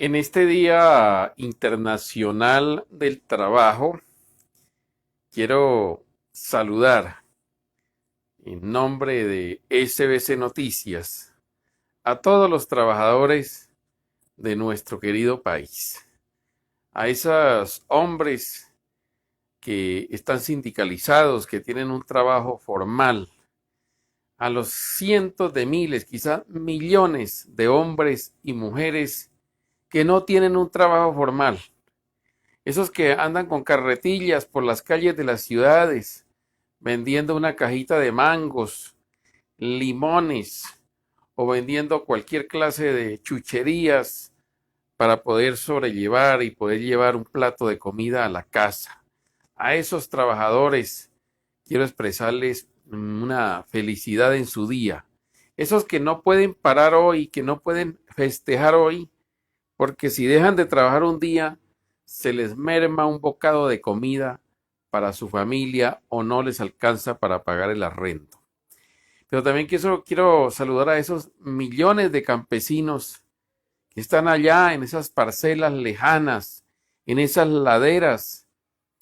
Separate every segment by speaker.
Speaker 1: En este Día Internacional del Trabajo, quiero saludar en nombre de SBC Noticias a todos los trabajadores de nuestro querido país, a esos hombres que están sindicalizados, que tienen un trabajo formal, a los cientos de miles, quizás millones de hombres y mujeres que no tienen un trabajo formal. Esos que andan con carretillas por las calles de las ciudades, vendiendo una cajita de mangos, limones o vendiendo cualquier clase de chucherías para poder sobrellevar y poder llevar un plato de comida a la casa. A esos trabajadores quiero expresarles una felicidad en su día. Esos que no pueden parar hoy, que no pueden festejar hoy, porque si dejan de trabajar un día, se les merma un bocado de comida para su familia o no les alcanza para pagar el arrendo. Pero también quiero saludar a esos millones de campesinos que están allá en esas parcelas lejanas, en esas laderas,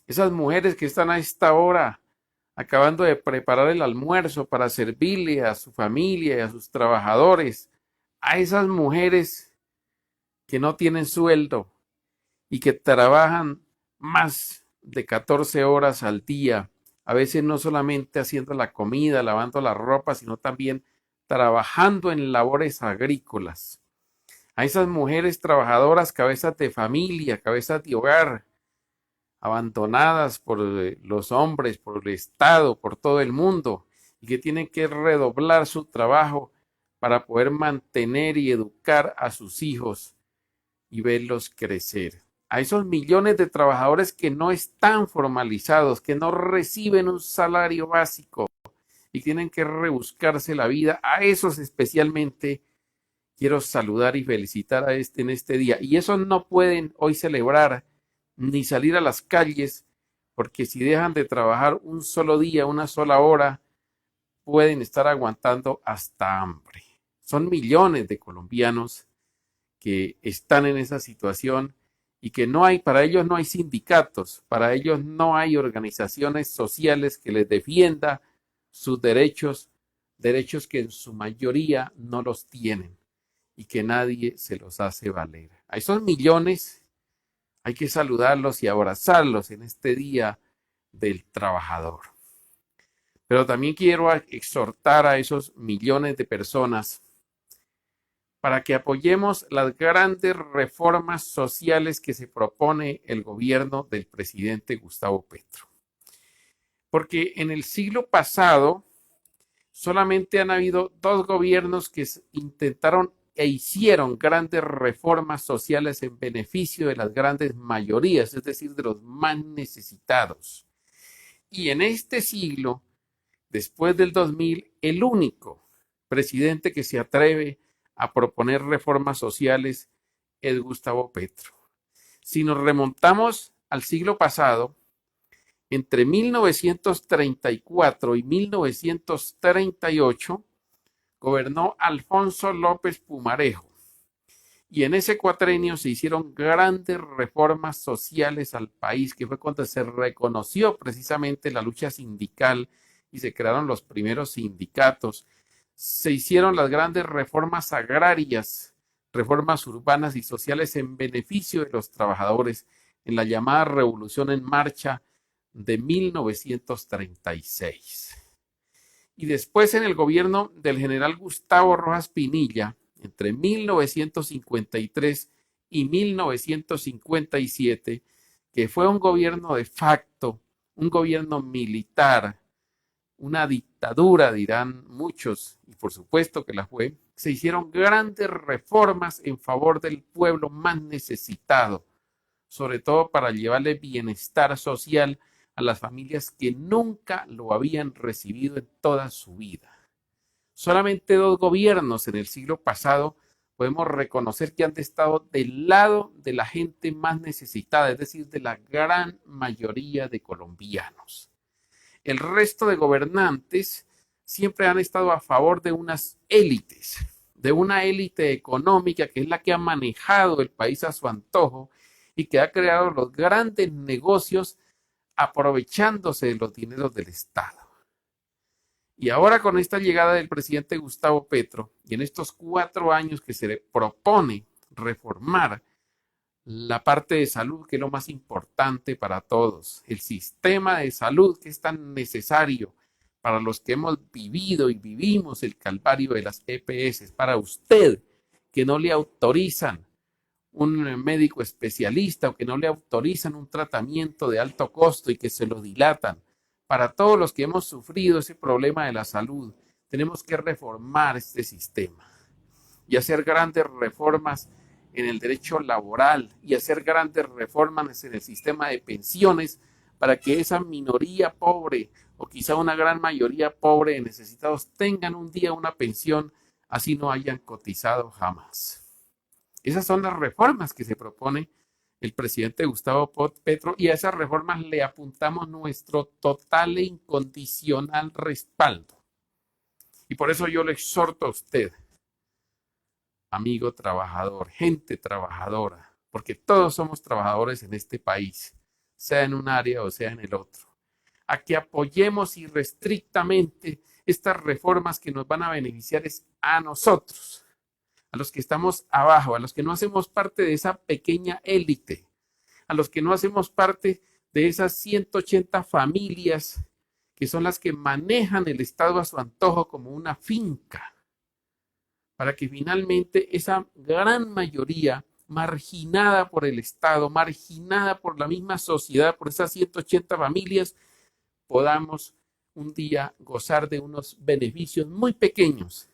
Speaker 1: esas mujeres que están a esta hora acabando de preparar el almuerzo para servirle a su familia y a sus trabajadores, a esas mujeres que no tienen sueldo y que trabajan más de 14 horas al día, a veces no solamente haciendo la comida, lavando la ropa, sino también trabajando en labores agrícolas. A esas mujeres trabajadoras, cabezas de familia, cabezas de hogar, abandonadas por los hombres, por el Estado, por todo el mundo, y que tienen que redoblar su trabajo para poder mantener y educar a sus hijos y verlos crecer. A esos millones de trabajadores que no están formalizados, que no reciben un salario básico y tienen que rebuscarse la vida, a esos especialmente quiero saludar y felicitar en este día. Y esos no pueden hoy celebrar ni salir a las calles, porque si dejan de trabajar un solo día, una sola hora, pueden estar aguantando hasta hambre. Son millones de colombianos que están en esa situación y que para ellos no hay sindicatos, para ellos no hay organizaciones sociales que les defienda sus derechos, derechos que en su mayoría no los tienen y que nadie se los hace valer. A esos millones hay que saludarlos y abrazarlos en este Día del Trabajador. Pero también quiero exhortar a esos millones de personas para que apoyemos las grandes reformas sociales que se propone el gobierno del presidente Gustavo Petro. Porque en el siglo pasado solamente han habido dos gobiernos que intentaron e hicieron grandes reformas sociales en beneficio de las grandes mayorías, es decir, de los más necesitados. Y en este siglo, después del 2000, el único presidente que se atreve a proponer reformas sociales es Gustavo Petro. Si nos remontamos al siglo pasado, entre 1934 y 1938 gobernó Alfonso López Pumarejo y en ese cuatrenio se hicieron grandes reformas sociales al país, que fue cuando se reconoció precisamente la lucha sindical y se crearon los primeros sindicatos. Se hicieron las grandes reformas agrarias, reformas urbanas y sociales en beneficio de los trabajadores en la llamada Revolución en Marcha de 1936. Y después en el gobierno del general Gustavo Rojas Pinilla, entre 1953 y 1957, que fue un gobierno de facto, un gobierno militar, una dictadura, dirán muchos, y por supuesto que la fue, se hicieron grandes reformas en favor del pueblo más necesitado, sobre todo para llevarle bienestar social a las familias que nunca lo habían recibido en toda su vida. Solamente dos gobiernos en el siglo pasado podemos reconocer que han estado del lado de la gente más necesitada, es decir, de la gran mayoría de colombianos. El resto de gobernantes siempre han estado a favor de unas élites, de una élite económica que es la que ha manejado el país a su antojo y que ha creado los grandes negocios aprovechándose de los dineros del Estado. Y ahora con esta llegada del presidente Gustavo Petro y en estos 4 años que se le propone reformar la parte de salud, que es lo más importante para todos, el sistema de salud que es tan necesario para los que hemos vivido y vivimos el calvario de las EPS, para usted que no le autorizan un médico especialista o que no le autorizan un tratamiento de alto costo y que se lo dilatan. Para todos los que hemos sufrido ese problema de la salud, tenemos que reformar este sistema y hacer grandes reformas en el derecho laboral y hacer grandes reformas en el sistema de pensiones para que esa minoría pobre o quizá una gran mayoría pobre de necesitados tengan un día una pensión, así no hayan cotizado jamás. Esas son las reformas que se propone el presidente Gustavo Petro y a esas reformas le apuntamos nuestro total e incondicional respaldo. Y por eso yo le exhorto a usted, amigo trabajador, gente trabajadora, porque todos somos trabajadores en este país, sea en un área o sea en el otro, a que apoyemos irrestrictamente estas reformas que nos van a beneficiar a nosotros, a los que estamos abajo, a los que no hacemos parte de esa pequeña élite, a los que no hacemos parte de esas 180 familias que son las que manejan el Estado a su antojo como una finca, para que finalmente esa gran mayoría marginada por el Estado, marginada por la misma sociedad, por esas 180 familias, podamos un día gozar de unos beneficios muy pequeños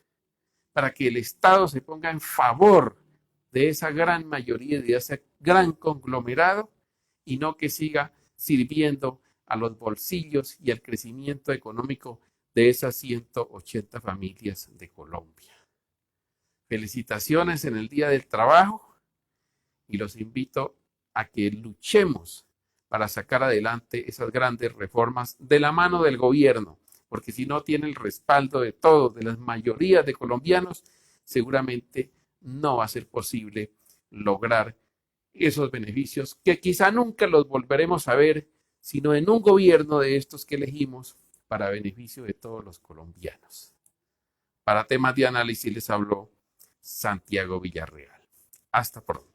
Speaker 1: para que el Estado se ponga en favor de esa gran mayoría, de ese gran conglomerado y no que siga sirviendo a los bolsillos y al crecimiento económico de esas 180 familias de Colombia. Felicitaciones en el Día del Trabajo y los invito a que luchemos para sacar adelante esas grandes reformas de la mano del gobierno, porque si no tiene el respaldo de todos, de las mayorías de colombianos, seguramente no va a ser posible lograr esos beneficios que quizá nunca los volveremos a ver, sino en un gobierno de estos que elegimos para beneficio de todos los colombianos. Para temas de análisis les habló Santiago Villarreal. Hasta pronto.